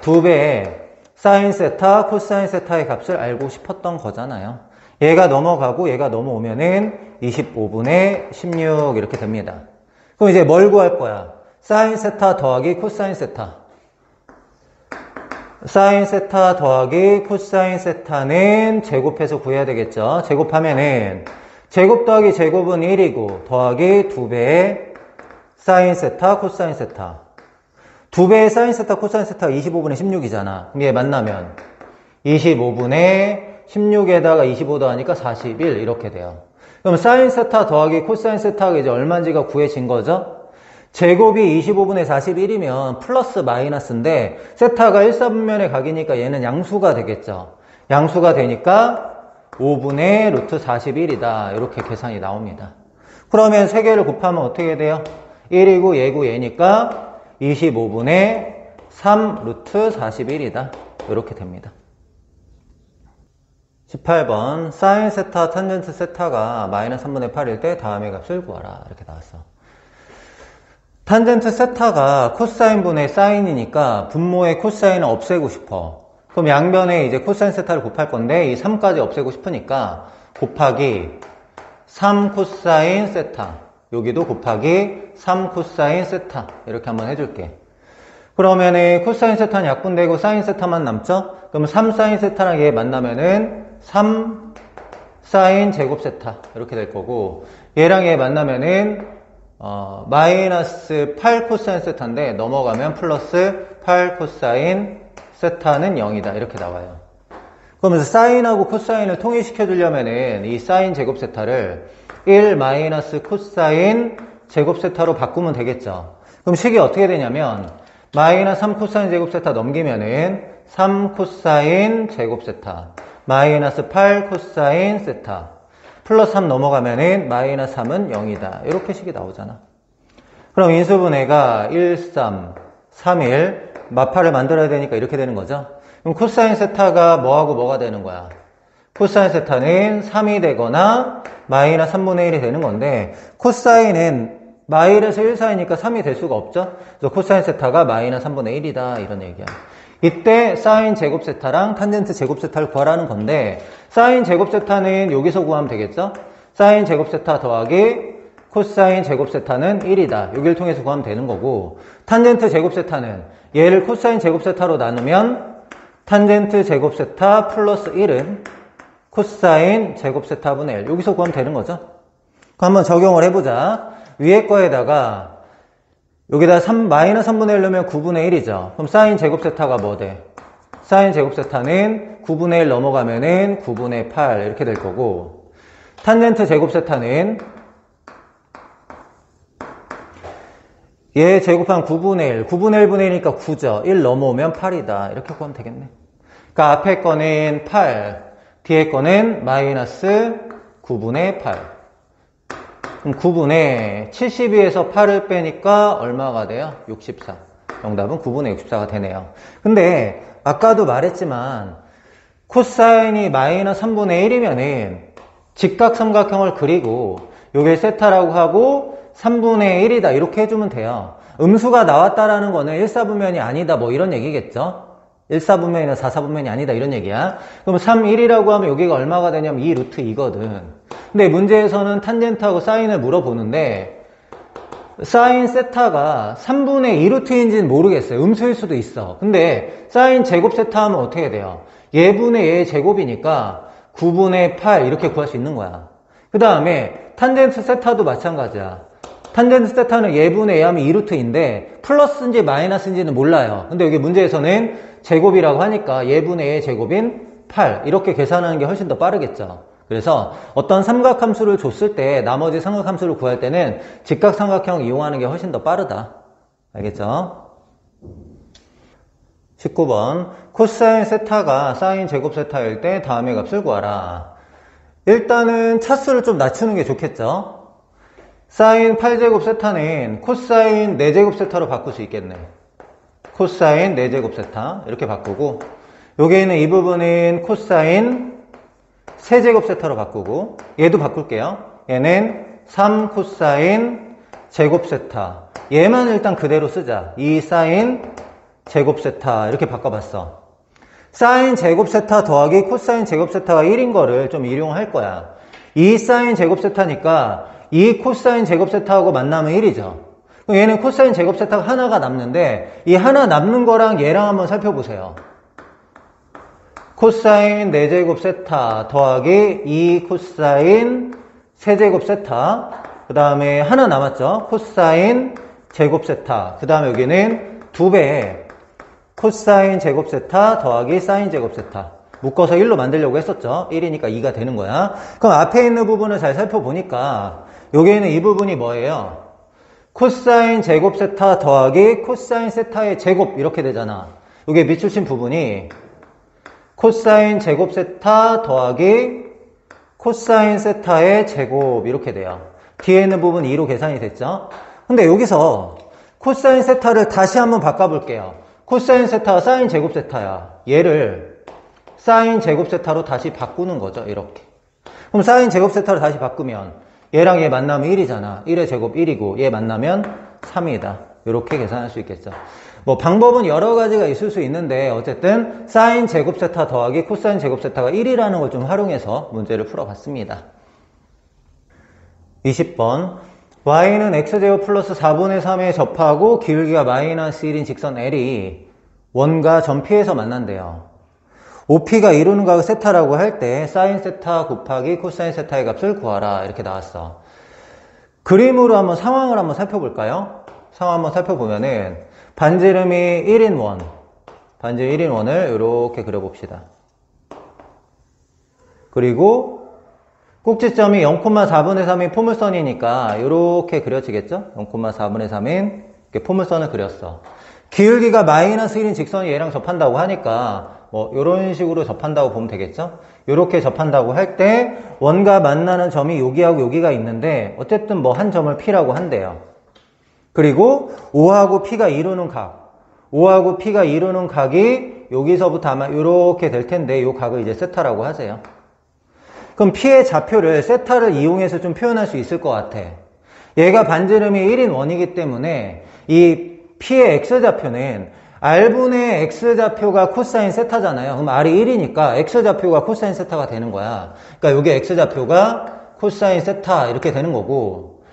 2배의 사인 세타 코사인 세타의 값을 알고 싶었던 거잖아요. 얘가 넘어가고 얘가 넘어오면은 25분의 16 이렇게 됩니다. 그럼 이제 뭘 구할 거야? 사인 세타 더하기 코사인 세타 사인 세타 더하기 코사인 세타는 제곱해서 구해야 되겠죠. 제곱하면은 제곱 더하기 제곱은 1이고 더하기 2배의 사인 세타 코사인 세타 2배의 사인 세타 코사인 세타가 25분의 16이잖아. 그럼 얘 만나면 25분의 16에다가 25 더하니까 41 이렇게 돼요. 그럼 사인 세타 더하기 코사인 세타가 이제 얼마인지가 구해진 거죠? 제곱이 25분의 41이면 플러스 마이너스인데 세타가 1사분면의 각이니까 얘는 양수가 되겠죠. 양수가 되니까 5분의 루트 41이다. 이렇게 계산이 나옵니다. 그러면 세 개를 곱하면 어떻게 돼요? 1이고 얘고 얘니까 25분의 3 루트 41이다. 이렇게 됩니다. 18번 사인 세타 탄젠트 세타가 마이너스 3분의 8일 때 다음의 값을 구하라. 이렇게 나왔어. 탄젠트 세타가 코사인분의 사인이니까 분모의 코사인을 없애고 싶어. 그럼 양변에 이제 코사인 세타를 곱할 건데 이 3까지 없애고 싶으니까 곱하기 3 코사인 세타, 여기도 곱하기 3 코사인 세타 이렇게 한번 해줄게. 그러면은 코사인 세타는 약분되고 사인 세타만 남죠? 그럼 3 사인 세타랑 얘 만나면은 3 사인 제곱 세타 이렇게 될 거고, 얘랑 얘 만나면은 마이너스 8 코사인 세타인데 넘어가면 플러스 8 코사인 세타는 0이다 이렇게 나와요. 그러면서 사인하고 코사인을 통일시켜 주려면은 이 사인 제곱 세타를 1 마이너스 코사인 제곱 세타로 바꾸면 되겠죠. 그럼 식이 어떻게 되냐면 마이너스 3 코사인 제곱 세타 넘기면은 3 코사인 제곱 세타 마이너스 8 코사인 세타 플러스 3 넘어가면은 마이너스 3은 0이다. 이렇게 식이 나오잖아. 그럼 인수분해가 1, 3, 3, 1 마파를 만들어야 되니까 이렇게 되는 거죠. 그럼 코사인 세타가 뭐하고 뭐가 되는 거야? 코사인 세타는 3이 되거나 마이너스 3분의 1이 되는 건데 코사인은 마이너스 1 사이니까 3이 될 수가 없죠. 그래서 코사인 세타가 마이너스 3분의 1이다 이런 얘기야. 이때 사인 제곱 세타랑 탄젠트 제곱 세타를 구하라는 건데 사인 제곱 세타는 여기서 구하면 되겠죠? 사인 제곱 세타 더하기 코사인 제곱 세타는 1이다. 여기를 통해서 구하면 되는 거고, 탄젠트 제곱 세타는 얘를 코사인 제곱 세타로 나누면 탄젠트 제곱 세타 플러스 1은 코사인 제곱 세타분의 1. 여기서 구하면 되는 거죠? 그럼 한번 적용을 해보자. 위에 거에다가 여기다 마이너스 3분의 1 넣으면 9분의 1이죠. 그럼 사인 제곱 세타가 뭐 돼? 사인 제곱 세타는 9분의 1 넘어가면은 9분의 8 이렇게 될 거고, 탄젠트 제곱 세타는 얘 제곱하면 9분의 1, 9분의 1분의 1이니까 9죠. 1 넘어오면 8이다. 이렇게 구하면 되겠네. 그러니까 앞에 거는 8, 뒤에 거는 마이너스 9분의 8. 그럼 9분의 72에서 8을 빼니까 얼마가 돼요? 64. 정답은 9분의 64가 되네요. 근데 아까도 말했지만 코사인이 마이너스 3분의 1이면은 직각삼각형을 그리고 요게 세타라고 하고 3분의 1이다 이렇게 해주면 돼요. 음수가 나왔다라는 거는 1사분면이 아니다 뭐 이런 얘기겠죠. 1사분면이나 4사분면이 아니다 이런 얘기야. 그럼 3, 1이라고 하면 여기가 얼마가 되냐면 2 루트 2거든. 근데 문제에서는 탄젠트하고 사인을 물어보는데 사인 세타가 3분의 2 루트인지는 모르겠어요. 음수일 수도 있어. 근데 사인 제곱 세타 하면 어떻게 돼요? 얘분의 얘 제곱이니까 9분의 8 이렇게 구할 수 있는 거야. 그 다음에 탄젠트 세타도 마찬가지야. 탄젠트 세타는 얘분의 얘 하면 2 루트인데 플러스인지 마이너스인지는 몰라요. 근데 여기 문제에서는 제곱이라고 하니까 얘분의 얘 제곱인 8 이렇게 계산하는 게 훨씬 더 빠르겠죠. 그래서 어떤 삼각함수를 줬을 때 나머지 삼각함수를 구할 때는 직각삼각형 이용하는 게 훨씬 더 빠르다. 알겠죠? 19번 코사인 세타가 사인 제곱 세타일 때 다음의 값을 구하라. 일단은 차수를 좀 낮추는 게 좋겠죠? 사인 8제곱 세타는 코사인 4제곱 세타로 바꿀 수 있겠네. 코사인 4제곱 세타 이렇게 바꾸고, 여기에 있는 이 부분은 코사인 3제곱 세타로 바꾸고, 얘도 바꿀게요. 얘는 3 코사인 제곱 세타, 얘만 일단 그대로 쓰자. 2 사인 제곱 세타 이렇게 바꿔봤어. 사인 제곱 세타 더하기 코사인 제곱 세타가 1인 거를 좀 이용할 거야. 2 사인 제곱 세타니까 2 코사인 제곱 세타하고 만나면 1이죠. 그럼 얘는 코사인 제곱 세타가 하나가 남는데 이 하나 남는 거랑 얘랑 한번 살펴보세요. 코사인 4제곱 세타 더하기 2 코사인 3제곱 세타, 그 다음에 하나 남았죠. 코사인 제곱 세타, 그 다음에 여기는 2배 코사인 제곱 세타 더하기 사인 제곱 세타 묶어서 1로 만들려고 했었죠. 1이니까 2가 되는 거야. 그럼 앞에 있는 부분을 잘 살펴보니까 여기에는 이 부분이 뭐예요? 코사인 제곱 세타 더하기 코사인 세타의 제곱 이렇게 되잖아. 이게 밑줄친 부분이 코사인 제곱 세타 더하기 코사인 세타의 제곱 이렇게 돼요. 뒤에 있는 부분 2로 계산이 됐죠? 근데 여기서 코사인 세타를 다시 한번 바꿔볼게요. 코사인 세타가 사인 제곱 세타야. 얘를 사인 제곱 세타로 다시 바꾸는 거죠. 이렇게. 그럼 사인 제곱 세타로 다시 바꾸면 얘랑 얘 만나면 1이잖아. 1의 제곱 1이고 얘 만나면 3이다. 이렇게 계산할 수 있겠죠. 뭐 방법은 여러 가지가 있을 수 있는데 어쨌든 사인 제곱 세타 더하기 코사인 제곱 세타가 1이라는 걸 좀 활용해서 문제를 풀어봤습니다. 20번 y는 x제곱 플러스 4분의 3에 접하고 기울기가 마이너스 1인 직선 L이 원과 점 P에서 만난대요. OP가 이루는 각을 세타라고 할 때 사인 세타 곱하기 코사인 세타의 값을 구하라 이렇게 나왔어. 그림으로 한번 상황을 한번 살펴볼까요? 상황 한번 살펴보면은 반지름이 1인 원, 반지름 1인 원을 이렇게 그려봅시다. 그리고 꼭지점이 0,4분의 3인 포물선이니까 이렇게 그려지겠죠? 0,4분의 3인 이렇게 포물선을 그렸어. 기울기가 마이너스 1인 직선이 얘랑 접한다고 하니까 뭐 이런 식으로 접한다고 보면 되겠죠? 이렇게 접한다고 할 때 원과 만나는 점이 여기하고 여기가 있는데 어쨌든 뭐 한 점을 P라고 한대요. 그리고 O하고 P가 이루는 각, O하고 P가 이루는 각이 여기서부터 아마 이렇게 될 텐데 이 각을 이제 세타라고 하세요. 그럼 P의 좌표를 세타를 이용해서 좀 표현할 수 있을 것 같아. 얘가 반지름이 1인 원이기 때문에 이 P의 X좌표는 R분의 X좌표가 코사인 세타잖아요. 그럼 R이 1이니까 X좌표가 코사인 세타가 되는 거야. 그러니까 여기 X좌표가 코사인 세타 이렇게 되는 거고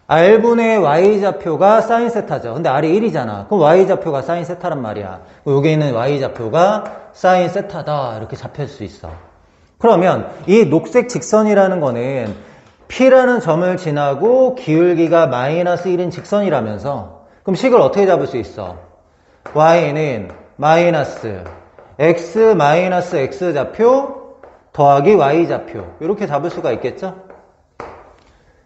R분의 Y좌표가 사인 세타죠. 근데 R이 1이잖아. 그럼 Y좌표가 사인 세타란 말이야. 여기 있는 Y좌표가 사인 세타다 이렇게 잡힐 수 있어. 그러면 이 녹색 직선이라는 거는 P라는 점을 지나고 기울기가 마이너스 1인 직선이라면서 그럼 식을 어떻게 잡을 수 있어? Y는 마이너스 X 마이너스 X좌표 더하기 Y좌표 이렇게 잡을 수가 있겠죠?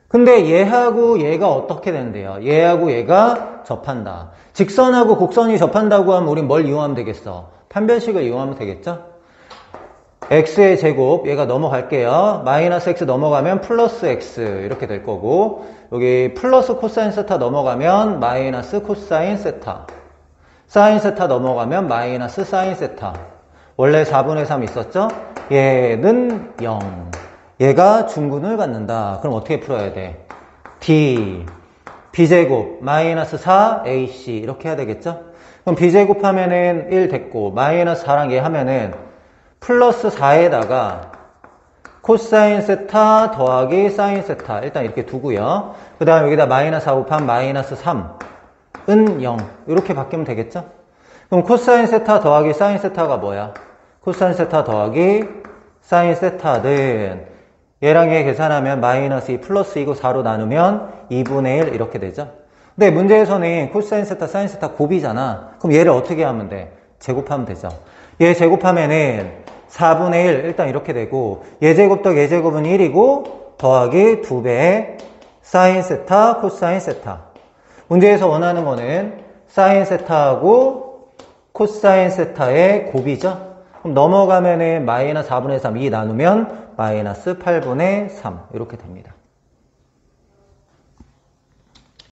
근데 얘하고 얘가 어떻게 되는데요? 얘하고 얘가 접한다. 직선하고 곡선이 접한다고 하면 우린 뭘 이용하면 되겠어? 판별식을 이용하면 되겠죠? x의 제곱 얘가 넘어갈게요. 마이너스 x 넘어가면 플러스 x 이렇게 될 거고 여기 플러스 코사인 세타 넘어가면 마이너스 코사인 세타 사인 세타 넘어가면 마이너스 사인 세타 원래 4분의 3 있었죠? 얘는 0 얘가 중근을 갖는다. 그럼 어떻게 풀어야 돼? d b제곱 마이너스 4ac 이렇게 해야 되겠죠? 그럼 b제곱 하면은 1 됐고 마이너스 4랑 얘 하면은 플러스 4에다가 코사인 세타 더하기 사인 세타 일단 이렇게 두고요. 그 다음 여기다 마이너스 4 곱하면 마이너스 3은 0 이렇게 바뀌면 되겠죠? 그럼 코사인 세타 더하기 사인 세타가 뭐야? 코사인 세타 더하기 사인 세타는 얘랑 얘 계산하면 마이너스 2 플러스 2고 4로 나누면 2분의 1 이렇게 되죠? 근데 문제에서는 코사인 세타 사인 세타 곱이잖아. 그럼 얘를 어떻게 하면 돼? 제곱하면 되죠. 얘 제곱하면은 4분의 1 일단 이렇게 되고 얘 제곱 더하기 얘 제곱은 1이고 더하기 2배의 사인 세타 코사인 세타 문제에서 원하는 거는 사인 세타하고 코사인 세타의 곱이죠. 그럼 넘어가면은 마이너스 4분의 3 2 나누면 마이너스 8분의 3 이렇게 됩니다.